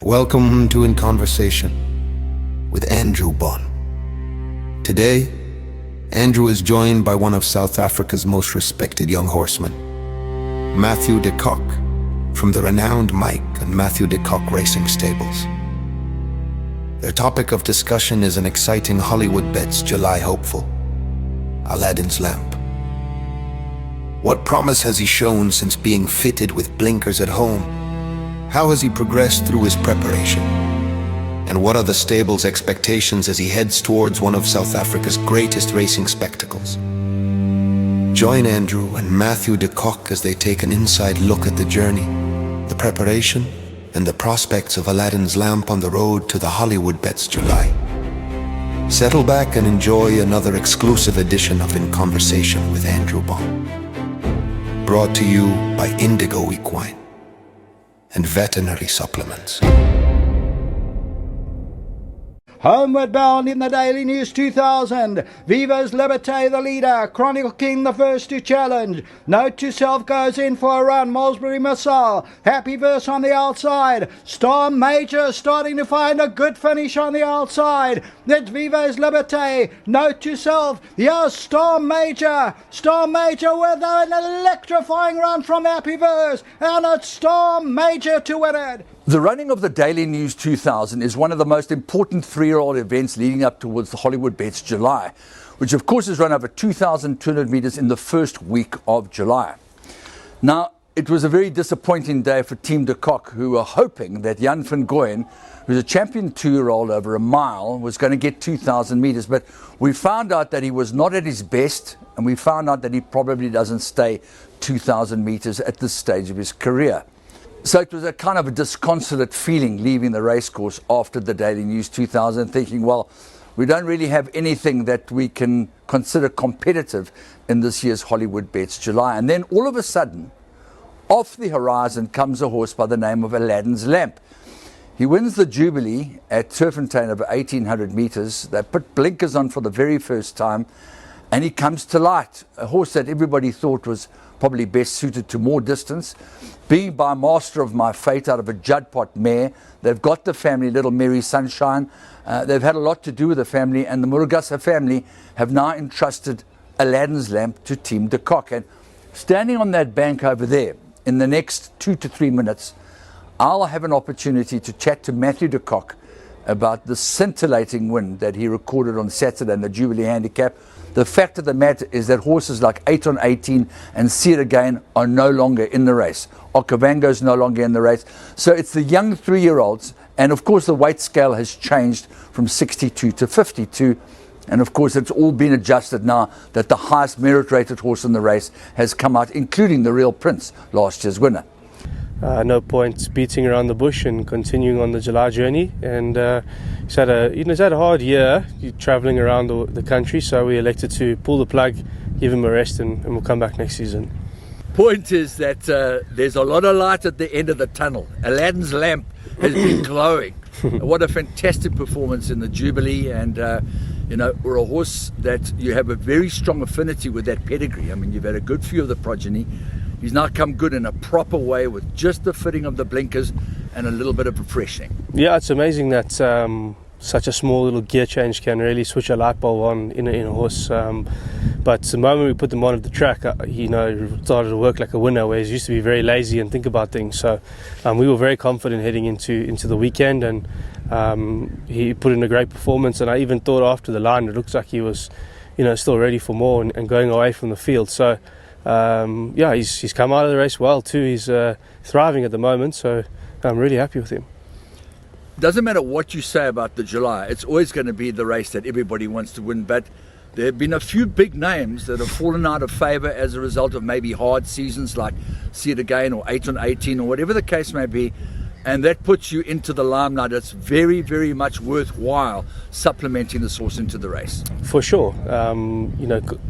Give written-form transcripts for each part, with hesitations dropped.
Welcome to In Conversation with Andrew Bon. Today, Andrew is joined by one of South Africa's most respected young horsemen, Mathew de Kock, from the renowned Mike and Mathew de Kock racing stables. Their topic of discussion is an exciting Hollywoodbets July hopeful, Aladdin's Lamp. What promise has he shown since being fitted with blinkers at home? How has he progressed through his preparation? And what are the stable's expectations as he heads towards one of South Africa's greatest racing spectacles? Join Andrew and Mathew de Kock as they take an inside look at the journey, the preparation, and the prospects of Aladdin's Lamp on the road to the Hollywoodbets July. Settle back and enjoy another exclusive edition of In Conversation with Andrew Bon. Brought to you by Indigo Equine and Veterinary Supplements. Homeward bound in the Daily News 2000. Viva's Liberté the leader. Chronicle King the first to challenge. Note to self goes in for a run. Molesbury Missile. Happy Verse on the outside. Star Major starting to find a good finish on the outside. That's Viva's Liberté. Note to self. Here's Star Major. Star Major with an electrifying run from Happy Verse. And it's Star Major to win it. The running of the Daily News 2000 is one of the most important three-year-old events leading up towards the Hollywoodbets July, which of course is run over 2,200 meters in the first week of July. Now, it was a very disappointing day for Team de Kock, who were hoping that Jan van Gooyen, who's a champion two-year-old over a mile, was going to get 2,000 meters, but we found out that he was not at his best, and we found out that he probably doesn't stay 2,000 meters at this stage of his career. So it was a kind of a disconsolate feeling leaving the racecourse after the Daily News 2000, thinking, well, we don't really have anything that we can consider competitive in this year's Hollywoodbets July. And then all of a sudden, off the horizon comes a horse by the name of Aladdin's Lamp. He wins the Jubilee at Turffontein over 1,800 meters. They put blinkers on for the very first time, and he comes to light. A horse that everybody thought was probably best suited to more distance. Being by Master of My Fate out of a Judpot mare. They've got the family, Little Mary Sunshine. They've had a lot to do with the family, and the Murugasa family have now entrusted Aladdin's Lamp to Team de Kock. And standing on that bank over there, in the next 2 to 3 minutes, I'll have an opportunity to chat to Mathew de Kock about the scintillating win that he recorded on Saturday in the Jubilee Handicap. The fact of the matter is that horses like 8 on 18 and See It Again are no longer in the race. Okavango's no longer in the race. So it's the young 3-year-olds, and of course the weight scale has changed from 62 to 52. And of course it's all been adjusted now that the highest merit rated horse in the race has come out, including the Real Prince, last year's winner. No point beating around the bush and continuing on the July journey. And he's had a hard year travelling around the country, so we elected to pull the plug, give him a rest, and we'll come back next season. Point is that there's a lot of light at the end of the tunnel. Aladdin's Lamp has been glowing. What a fantastic performance in the Jubilee, and we're a horse that you have a very strong affinity with that pedigree. I mean, you've had a good few of the progeny. He's now come good in a proper way with just the fitting of the blinkers and a little bit of refreshing. Yeah, it's amazing that such a small little gear change can really switch a light bulb on in a horse. But the moment we put them on at the track, he started to work like a winner, whereas he used to be very lazy and think about things. So we were very confident heading into the weekend, and he put in a great performance. And I even thought after the line, it looks like he was still ready for more and going away from the field. So he's come out of the race well too. He's thriving at the moment, so I'm really happy with him. Doesn't matter what you say about the July, it's always going to be the race that everybody wants to win, but there have been a few big names that have fallen out of favour as a result of maybe hard seasons like See It Again or 8 on 18 or whatever the case may be, and that puts you into the limelight. It's very, very much worthwhile supplementing this horse into the race. For sure.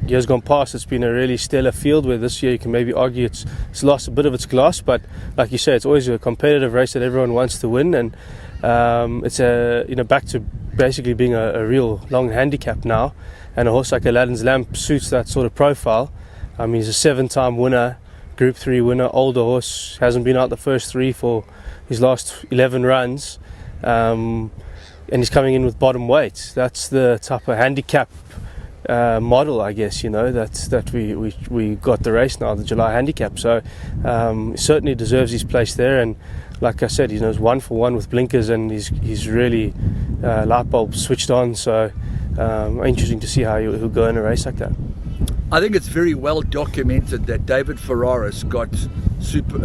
Years gone past, it's been a really stellar field, where this year you can maybe argue it's lost a bit of its gloss, but like you say, it's always a competitive race that everyone wants to win, and it's back to basically being a real long handicap now, and a horse like Aladdin's Lamp suits that sort of profile. He's a 7-time winner, Group 3 winner, older horse, hasn't been out the first 3 for his last 11 runs, and he's coming in with bottom weight. That's the type of handicap model, I guess, that we got the race now, the July handicap. So certainly deserves his place there, and like I said, he's 1 for 1 with blinkers, and he's really light bulb switched on. So interesting to see how he'll go in a race like that. I think it's very well documented that David Ferraris got super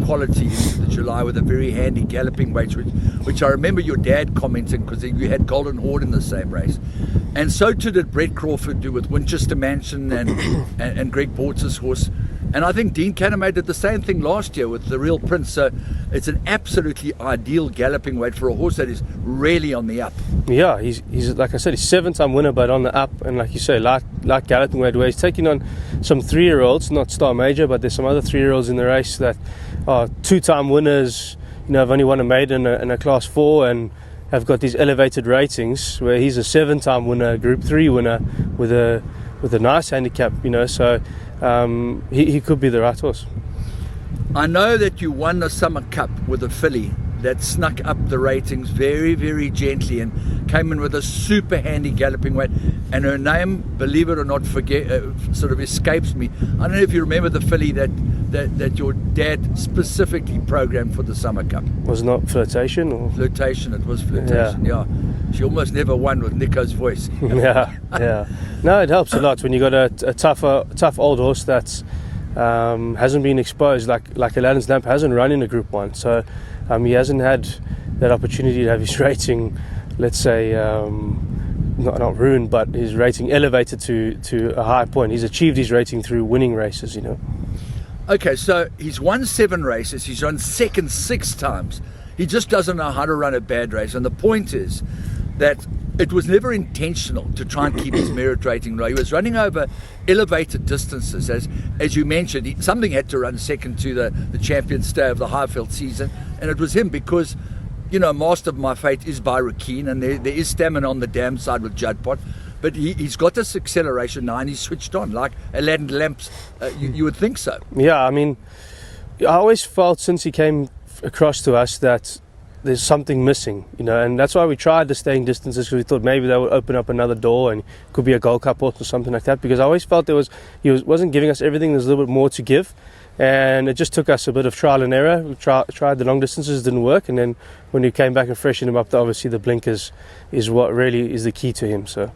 quality into the July with a very handy galloping weight, which I remember your dad commenting, because you had Golden Horde in the same race. And so too did Brett Crawford do with Winchester Mansion and Greg Bortz's horse. And I think Dean Canamay did the same thing last year with the Real Prince. So it's an absolutely ideal galloping weight for a horse that is really on the up. Yeah, he's like I said, he's 7-time winner, but on the up. And like you say, light galloping weight, where he's taking on some 3-year-olds, not Star Major, but there's some other 3-year-olds in the race that are 2-time winners, have only won a maiden and a Class 4, and have got these elevated ratings, where he's a 7-time winner, Group 3 winner with a nice handicap, so he could be the right horse. I know that you won the Summer Cup with a filly that snuck up the ratings very, very gently and came in with a super handy galloping weight, and her name, believe it or not, sort of escapes me. I don't know if you remember the filly that your dad specifically programmed for the Summer Cup. Was it not Flirtation? Or? Flirtation, it was Flirtation, yeah. She almost never won with Nico's voice. yeah. No, it helps a lot when you got a tough old horse that's hasn't been exposed, like Aladdin's Lamp hasn't run in a Group 1, so he hasn't had that opportunity to have his rating, let's say, not ruined, but his rating elevated to a high point. He's achieved his rating through winning races, Okay, so he's won 7 races, he's run second 6 times. He just doesn't know how to run a bad race, and the point is that it was never intentional to try and keep his merit rating low. He was running over elevated distances, as you mentioned. Something had to run second to the champion stay of the Highfield season, and it was him, because Master of My Fate is by Rakeen, and there is stamina on the dam side with Judpot, but he's got this acceleration now, and he's switched on like Aladdin's Lamps. You would think so. Yeah, I always felt since he came across to us that there's something missing, and that's why we tried the staying distances, because we thought maybe that would open up another door and it could be a Gold Cup horse or something like that, because I always felt he wasn't giving us everything. There's a little bit more to give, and it just took us a bit of trial and error. We tried the long distances, didn't work, and then when we came back and freshened him up, obviously the blinkers is what really is the key to him. So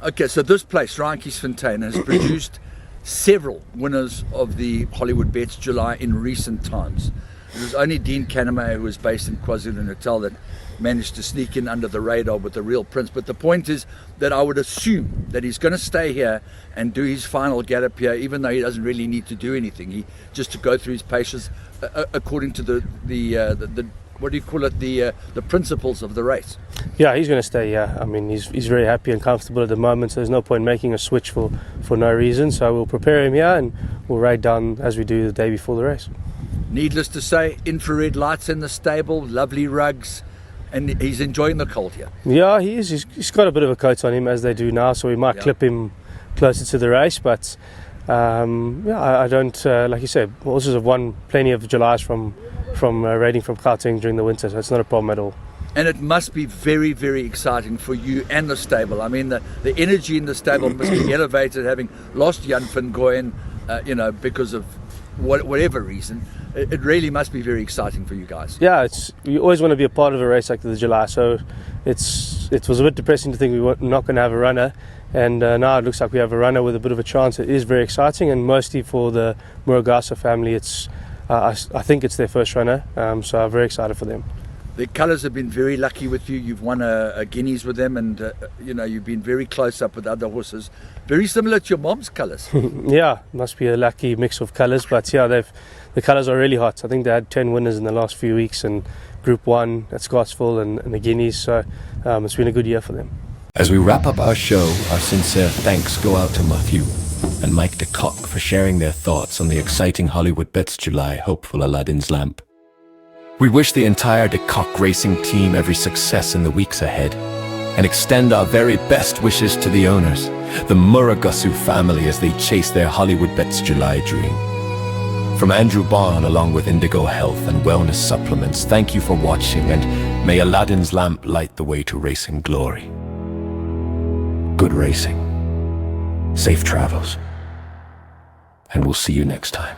okay, so this place, Randkiesfontein, has produced several winners of the Hollywoodbets July in recent times. It was only Dean Canamay, who was based in KwaZulu-Natal, that managed to sneak in under the radar with the Real Prince. But the point is that I would assume that he's going to stay here and do his final gallop here, even though he doesn't really need to do anything. He just to go through his paces according to the what do you call it, the principles of the race. Yeah, he's going to stay here. He's very happy and comfortable at the moment, so there's no point making a switch for no reason. So we'll prepare him here, and we'll ride down as we do the day before the race. Needless to say, infrared lights in the stable, lovely rugs, and he's enjoying the cold here. Yeah, he is. He's got a bit of a coat on him, as they do now, so we might clip him closer to the race. But I don't, like you said, horses have won plenty of Julys from raiding from Gauteng during the winter, so it's not a problem at all. And it must be very, very exciting for you and the stable. The energy in the stable must be elevated, having lost Jan van Gooyen, because of whatever reason. It really must be very exciting for you guys. Yeah, you always want to be a part of a race like the July, so it was a bit depressing to think we were not going to have a runner, and now it looks like we have a runner with a bit of a chance. It is very exciting, and mostly for the Murugasa family, I think it's their first runner, so I'm very excited for them. The colours have been very lucky with you. You've won a Guineas with them, and you've been very close up with other horses, very similar to your mom's colours. Yeah, must be a lucky mix of colours, but yeah, the colours are really hot. I think they had 10 winners in the last few weeks, and Group 1 at Scottsville and the Guineas, so it's been a good year for them. As we wrap up our show, our sincere thanks go out to Mathew and Mike de Kock for sharing their thoughts on the exciting Hollywoodbets July hopeful Aladdin's Lamp. We wish the entire de Kock racing team every success in the weeks ahead, and extend our very best wishes to the owners, the Murugasa family, as they chase their Hollywoodbets July dream. From Andrew Bond, along with Indigo Health and Wellness Supplements, thank you for watching, and may Aladdin's lamp light the way to racing glory. Good racing, safe travels, and we'll see you next time.